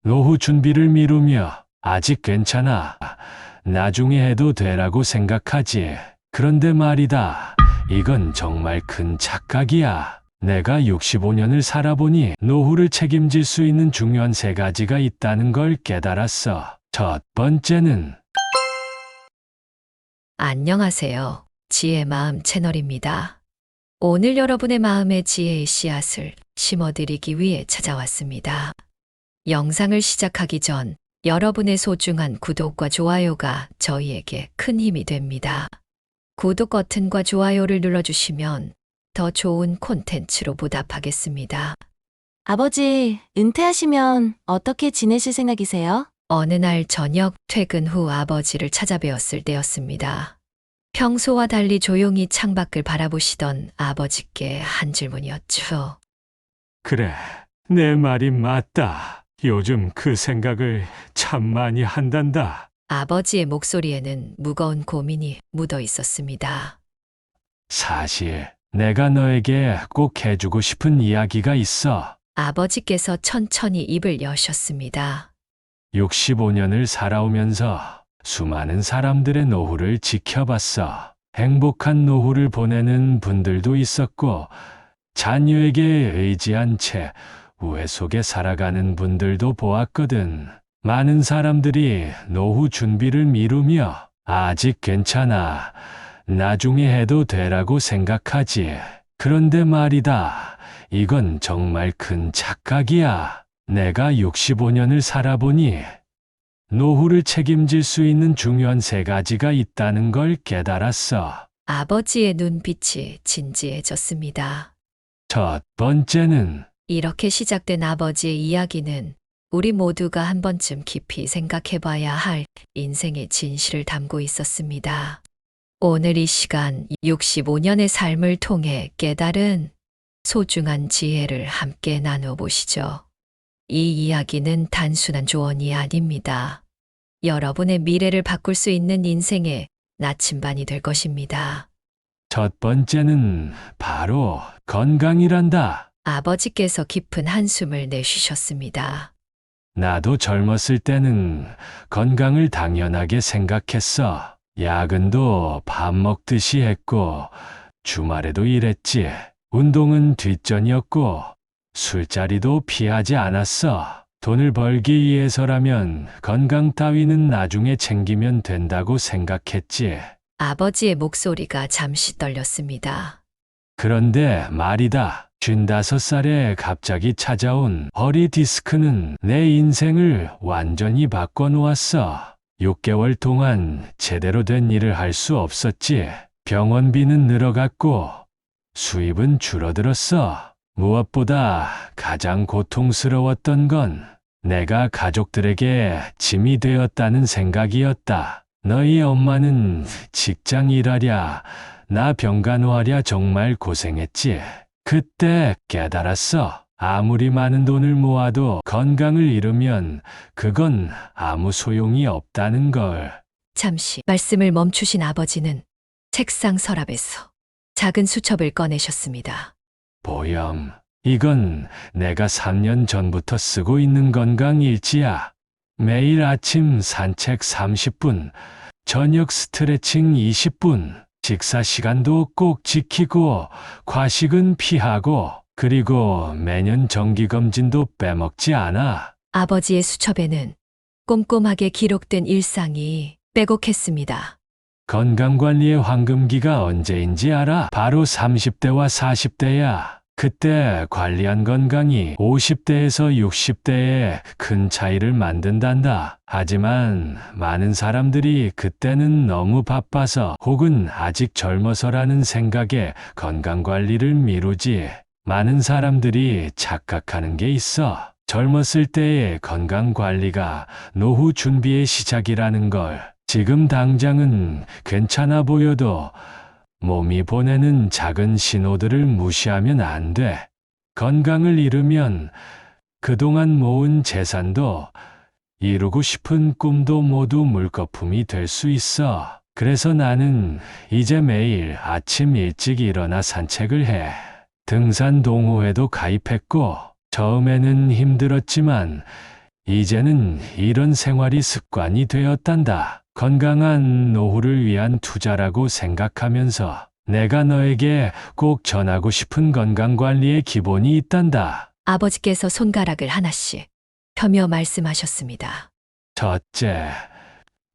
노후 준비를 미루며 아직 괜찮아. 나중에 해도 되라고 생각하지. 그런데 말이다. 이건 정말 큰 착각이야. 내가 65년을 살아보니 노후를 책임질 수 있는 중요한 세 가지가 있다는 걸 깨달았어. 첫 번째는 안녕하세요. 지혜 마음 채널입니다. 오늘 여러분의 마음의 지혜의 씨앗을 심어드리기 위해 찾아왔습니다. 영상을 시작하기 전 여러분의 소중한 구독과 좋아요가 저희에게 큰 힘이 됩니다. 구독 버튼과 좋아요를 눌러주시면 더 좋은 콘텐츠로 보답하겠습니다. 아버지, 은퇴하시면 어떻게 지내실 생각이세요? 어느 날 저녁 퇴근 후 아버지를 찾아뵈었을 때였습니다. 평소와 달리 조용히 창밖을 바라보시던 아버지께 한 질문이었죠. 그래, 내 말이 맞다. 요즘 그 생각을 참 많이 한단다. 아버지의 목소리에는 무거운 고민이 묻어 있었습니다. 사실 내가 너에게 꼭 해주고 싶은 이야기가 있어. 아버지께서 천천히 입을 여셨습니다. 65년을 살아오면서 수많은 사람들의 노후를 지켜봤어. 행복한 노후를 보내는 분들도 있었고, 자녀에게 의지한 채 우애 속에 살아가는 분들도 보았거든. 많은 사람들이 노후 준비를 미루며 아직 괜찮아. 나중에 해도 되라고 생각하지. 그런데 말이다. 이건 정말 큰 착각이야. 내가 65년을 살아보니 노후를 책임질 수 있는 중요한 세 가지가 있다는 걸 깨달았어. 아버지의 눈빛이 진지해졌습니다. 첫 번째는 이렇게 시작된 아버지의 이야기는 우리 모두가 한 번쯤 깊이 생각해봐야 할 인생의 진실을 담고 있었습니다. 오늘 이 시간 65년의 삶을 통해 깨달은 소중한 지혜를 함께 나눠보시죠. 이 이야기는 단순한 조언이 아닙니다. 여러분의 미래를 바꿀 수 있는 인생의 나침반이 될 것입니다. 첫 번째는 바로 건강이란다. 아버지께서 깊은 한숨을 내쉬셨습니다. 나도 젊었을 때는 건강을 당연하게 생각했어. 야근도 밥 먹듯이 했고, 주말에도 일했지. 운동은 뒷전이었고, 술자리도 피하지 않았어. 돈을 벌기 위해서라면 건강 따위는 나중에 챙기면 된다고 생각했지. 아버지의 목소리가 잠시 떨렸습니다. 그런데 말이다. 55살에 갑자기 찾아온 허리 디스크는 내 인생을 완전히 바꿔놓았어. 6개월 동안 제대로 된 일을 할 수 없었지. 병원비는 늘어갔고 수입은 줄어들었어. 무엇보다 가장 고통스러웠던 건 내가 가족들에게 짐이 되었다는 생각이었다. 너희 엄마는 직장 일하랴, 나 병간호하랴 정말 고생했지. 그때 깨달았어. 아무리 많은 돈을 모아도 건강을 잃으면 그건 아무 소용이 없다는 걸. 잠시 말씀을 멈추신 아버지는 책상 서랍에서 작은 수첩을 꺼내셨습니다. 보염, 이건 내가 3년 전부터 쓰고 있는 건강일지야. 매일 아침 산책 30분, 저녁 스트레칭 20분, 식사 시간도 꼭 지키고, 과식은 피하고, 그리고 매년 정기검진도 빼먹지 않아. 아버지의 수첩에는 꼼꼼하게 기록된 일상이 빼곡했습니다. 건강관리의 황금기가 언제인지 알아? 바로 30대와 40대야. 그때 관리한 건강이 50대에서 60대에 큰 차이를 만든단다. 하지만 많은 사람들이 그때는 너무 바빠서 혹은 아직 젊어서라는 생각에 건강관리를 미루지. 많은 사람들이 착각하는 게 있어. 젊었을 때의 건강관리가 노후 준비의 시작이라는 걸. 지금 당장은 괜찮아 보여도 몸이 보내는 작은 신호들을 무시하면 안 돼. 건강을 잃으면 그동안 모은 재산도 이루고 싶은 꿈도 모두 물거품이 될 수 있어. 그래서 나는 이제 매일 아침 일찍 일어나 산책을 해. 등산 동호회도 가입했고, 처음에는 힘들었지만 이제는 이런 생활이 습관이 되었단다. 건강한 노후를 위한 투자라고 생각하면서 내가 너에게 꼭 전하고 싶은 건강관리의 기본이 있단다. 아버지께서 손가락을 하나씩 펴며 말씀하셨습니다. 첫째,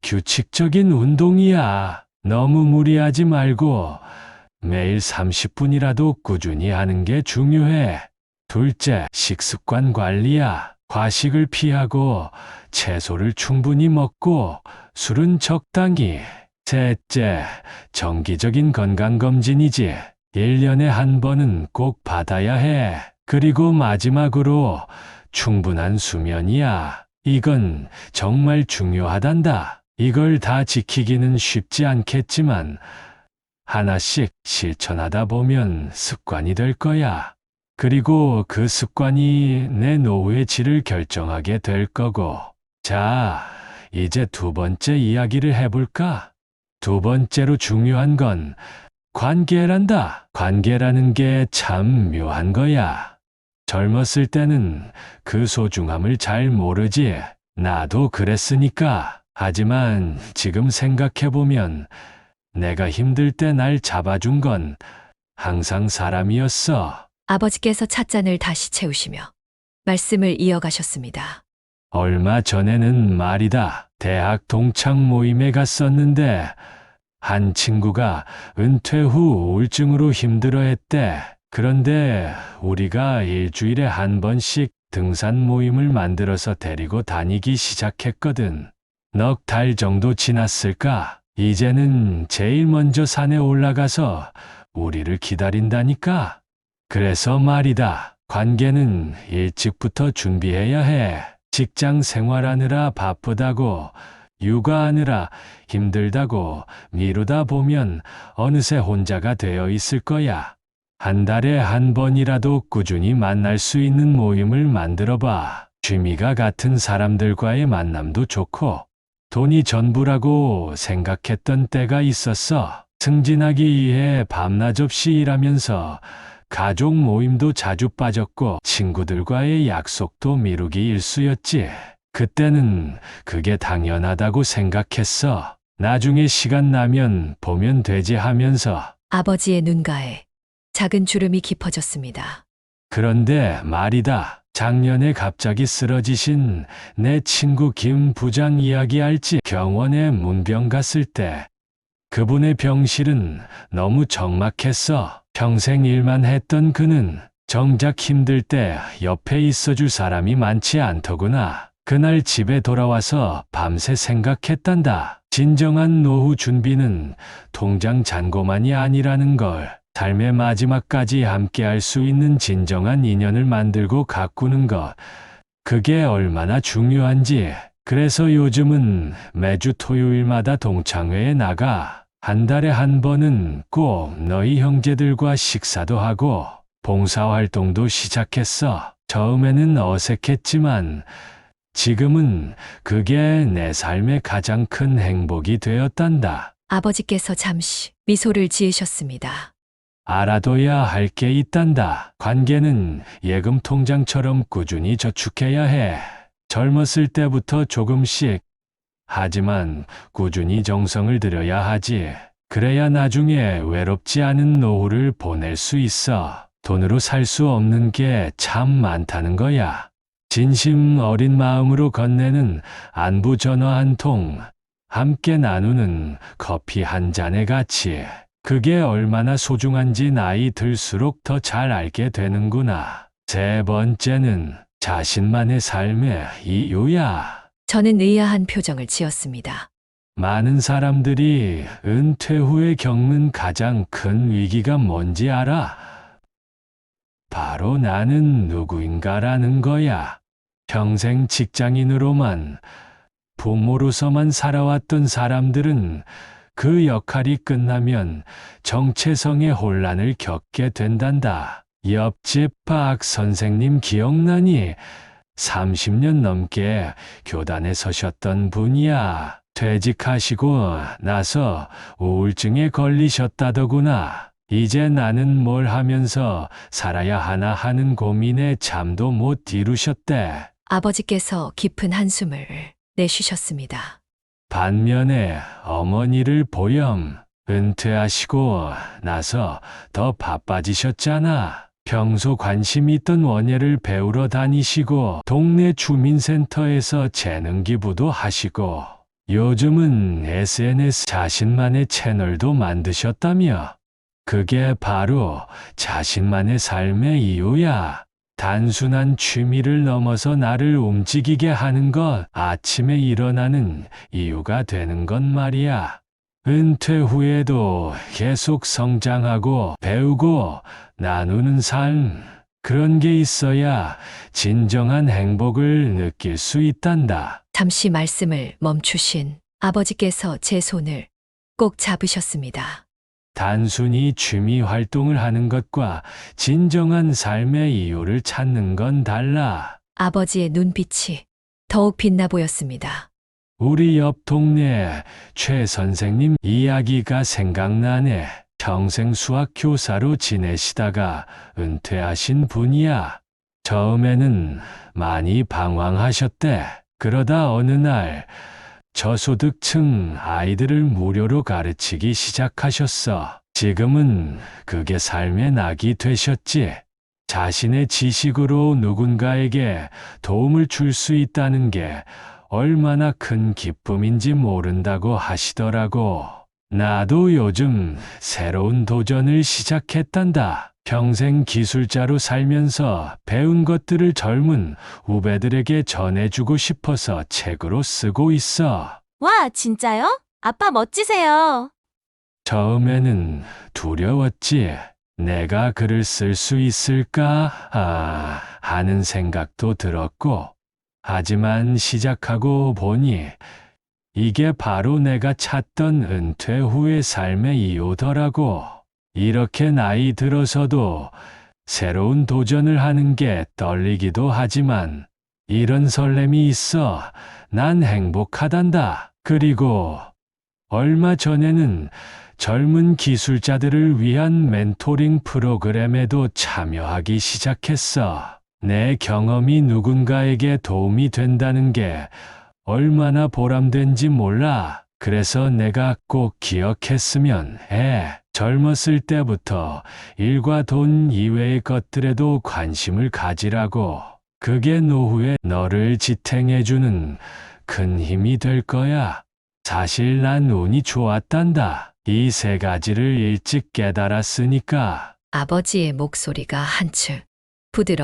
규칙적인 운동이야. 너무 무리하지 말고 매일 30분이라도 꾸준히 하는 게 중요해. 둘째, 식습관 관리야. 과식을 피하고 채소를 충분히 먹고 술은 적당히. 셋째, 정기적인 건강검진이지. 1년에 한 번은 꼭 받아야 해. 그리고 마지막으로 충분한 수면이야. 이건 정말 중요하단다. 이걸 다 지키기는 쉽지 않겠지만 하나씩 실천하다 보면 습관이 될 거야. 그리고 그 습관이 내 노후의 질을 결정하게 될 거고. 자, 이제 두 번째 이야기를 해볼까? 두 번째로 중요한 건 관계란다. 관계라는 게 참 묘한 거야. 젊었을 때는 그 소중함을 잘 모르지. 나도 그랬으니까. 하지만 지금 생각해보면 내가 힘들 때 날 잡아준 건 항상 사람이었어. 아버지께서 찻잔을 다시 채우시며 말씀을 이어가셨습니다. 얼마 전에는 말이다. 대학 동창 모임에 갔었는데 한 친구가 은퇴 후 우울증으로 힘들어했대. 그런데 우리가 일주일에 한 번씩 등산 모임을 만들어서 데리고 다니기 시작했거든. 넉 달 정도 지났을까? 이제는 제일 먼저 산에 올라가서 우리를 기다린다니까. 그래서 말이다. 관계는 일찍부터 준비해야 해. 직장 생활하느라 바쁘다고, 육아하느라 힘들다고 미루다 보면 어느새 혼자가 되어 있을 거야. 한 달에 한 번이라도 꾸준히 만날 수 있는 모임을 만들어 봐. 취미가 같은 사람들과의 만남도 좋고, 돈이 전부라고 생각했던 때가 있었어. 승진하기 위해 밤낮 없이 일하면서 가족 모임도 자주 빠졌고 친구들과의 약속도 미루기 일쑤였지. 그때는 그게 당연하다고 생각했어. 나중에 시간 나면 보면 되지 하면서. 아버지의 눈가에 작은 주름이 깊어졌습니다. 그런데 말이다. 작년에 갑자기 쓰러지신 내 친구 김 부장 이야기할지. 병원에 문병 갔을 때 그분의 병실은 너무 적막했어. 평생 일만 했던 그는 정작 힘들 때 옆에 있어줄 사람이 많지 않더구나. 그날 집에 돌아와서 밤새 생각했단다. 진정한 노후 준비는 통장 잔고만이 아니라는 걸. 삶의 마지막까지 함께할 수 있는 진정한 인연을 만들고 가꾸는 것. 그게 얼마나 중요한지. 그래서 요즘은 매주 토요일마다 동창회에 나가. 한 달에 한 번은 꼭 너희 형제들과 식사도 하고 봉사활동도 시작했어. 처음에는 어색했지만 지금은 그게 내 삶의 가장 큰 행복이 되었단다. 아버지께서 잠시 미소를 지으셨습니다. 알아둬야 할 게 있단다. 관계는 예금 통장처럼 꾸준히 저축해야 해. 젊었을 때부터 조금씩. 하지만 꾸준히 정성을 들여야 하지. 그래야 나중에 외롭지 않은 노후를 보낼 수 있어. 돈으로 살 수 없는 게 참 많다는 거야. 진심 어린 마음으로 건네는 안부 전화 한 통, 함께 나누는 커피 한 잔의 가치. 그게 얼마나 소중한지 나이 들수록 더 잘 알게 되는구나. 세 번째는 자신만의 삶의 이유야. 저는 의아한 표정을 지었습니다. 많은 사람들이 은퇴 후에 겪는 가장 큰 위기가 뭔지 알아? 바로 나는 누구인가라는 거야. 평생 직장인으로만, 부모로서만 살아왔던 사람들은 그 역할이 끝나면 정체성의 혼란을 겪게 된단다. 옆집 박 선생님 기억나니? 30년 넘게 교단에 서셨던 분이야. 퇴직하시고 나서 우울증에 걸리셨다더구나. 이제 나는 뭘 하면서 살아야 하나 하는 고민에 잠도 못 이루셨대. 아버지께서 깊은 한숨을 내쉬셨습니다. 반면에 어머니를 보렴. 은퇴하시고 나서 더 바빠지셨잖아. 평소 관심 있던 원예를 배우러 다니시고 동네 주민센터에서 재능 기부도 하시고 요즘은 SNS 자신만의 채널도 만드셨다며. 그게 바로 자신만의 삶의 이유야. 단순한 취미를 넘어서 나를 움직이게 하는 것, 아침에 일어나는 이유가 되는 건 말이야. 은퇴 후에도 계속 성장하고 배우고 나누는 삶, 그런 게 있어야 진정한 행복을 느낄 수 있단다. 잠시 말씀을 멈추신 아버지께서 제 손을 꼭 잡으셨습니다. 단순히 취미 활동을 하는 것과 진정한 삶의 이유를 찾는 건 달라. 아버지의 눈빛이 더욱 빛나 보였습니다. 우리 옆 동네 최 선생님 이야기가 생각나네. 평생 수학 교사로 지내시다가 은퇴하신 분이야. 처음에는 많이 방황하셨대. 그러다 어느 날 저소득층 아이들을 무료로 가르치기 시작하셨어. 지금은 그게 삶의 낙이 되셨지. 자신의 지식으로 누군가에게 도움을 줄 수 있다는 게 얼마나 큰 기쁨인지 모른다고 하시더라고. 나도 요즘 새로운 도전을 시작했단다. 평생 기술자로 살면서 배운 것들을 젊은 후배들에게 전해주고 싶어서 책으로 쓰고 있어. 와, 진짜요? 아빠 멋지세요. 처음에는 두려웠지. 내가 글을 쓸 수 있을까? 하는 생각도 들었고. 하지만 시작하고 보니 이게 바로 내가 찾던 은퇴 후의 삶의 이유더라고. 이렇게 나이 들어서도 새로운 도전을 하는 게 떨리기도 하지만 이런 설렘이 있어 난 행복하단다. 그리고 얼마 전에는 젊은 기술자들을 위한 멘토링 프로그램에도 참여하기 시작했어. 내 경험이 누군가에게 도움이 된다는 게 얼마나 보람된지 몰라. 그래서 내가 꼭 기억했으면 해. 젊었을 때부터 일과 돈 이외의 것들에도 관심을 가지라고. 그게 노후에 너를 지탱해주는 큰 힘이 될 거야. 사실 난 운이 좋았단다. 이 세 가지를 일찍 깨달았으니까. 아버지의 목소리가 한층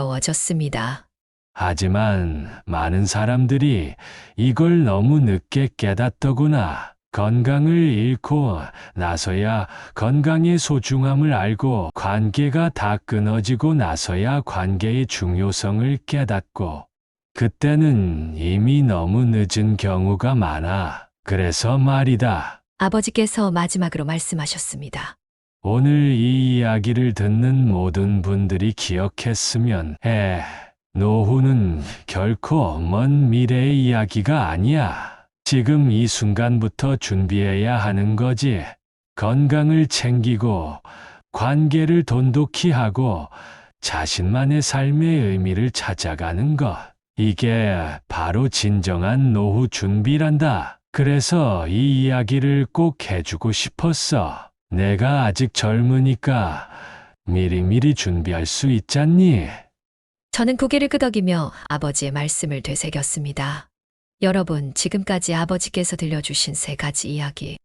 부드러워졌습니다. 하지만 많은 사람들이 이걸 너무 늦게 깨닫더구나. 건강을 잃고 나서야 건강의 소중함을 알고 관계가 다 끊어지고 나서야 관계의 중요성을 깨닫고 그때는 이미 너무 늦은 경우가 많아. 그래서 말이다. 아버지께서 마지막으로 말씀하셨습니다. 오늘 이 이야기를 듣는 모든 분들이 기억했으면 해. 노후는 결코 먼 미래의 이야기가 아니야. 지금 이 순간부터 준비해야 하는 거지. 건강을 챙기고, 관계를 돈독히 하고, 자신만의 삶의 의미를 찾아가는 것. 이게 바로 진정한 노후 준비란다. 그래서 이 이야기를 꼭 해주고 싶었어. 내가 아직 젊으니까 미리미리 준비할 수 있잖니. 저는 고개를 끄덕이며 아버지의 말씀을 되새겼습니다. 여러분, 지금까지 아버지께서 들려주신 세 가지 이야기.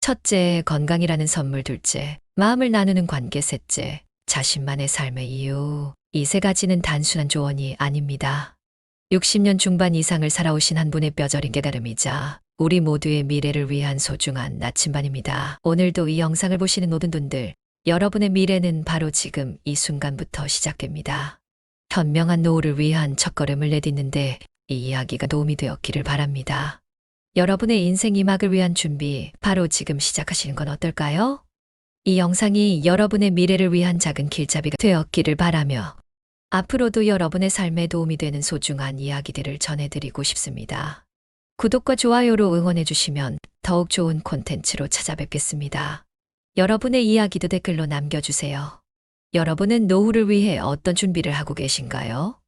첫째, 건강이라는 선물. 둘째, 마음을 나누는 관계. 셋째, 자신만의 삶의 이유. 이 세 가지는 단순한 조언이 아닙니다. 60년 중반 이상을 살아오신 한 분의 뼈저린 깨달음이자 우리 모두의 미래를 위한 소중한 나침반입니다. 오늘도 이 영상을 보시는 모든 분들, 여러분의 미래는 바로 지금 이 순간부터 시작됩니다. 현명한 노후를 위한 첫걸음을 내딛는데 이 이야기가 도움이 되었기를 바랍니다. 여러분의 인생 2막을 위한 준비, 바로 지금 시작하시는 건 어떨까요? 이 영상이 여러분의 미래를 위한 작은 길잡이가 되었기를 바라며 앞으로도 여러분의 삶에 도움이 되는 소중한 이야기들을 전해드리고 싶습니다. 구독과 좋아요로 응원해주시면 더욱 좋은 콘텐츠로 찾아뵙겠습니다. 여러분의 이야기도 댓글로 남겨주세요. 여러분은 노후를 위해 어떤 준비를 하고 계신가요?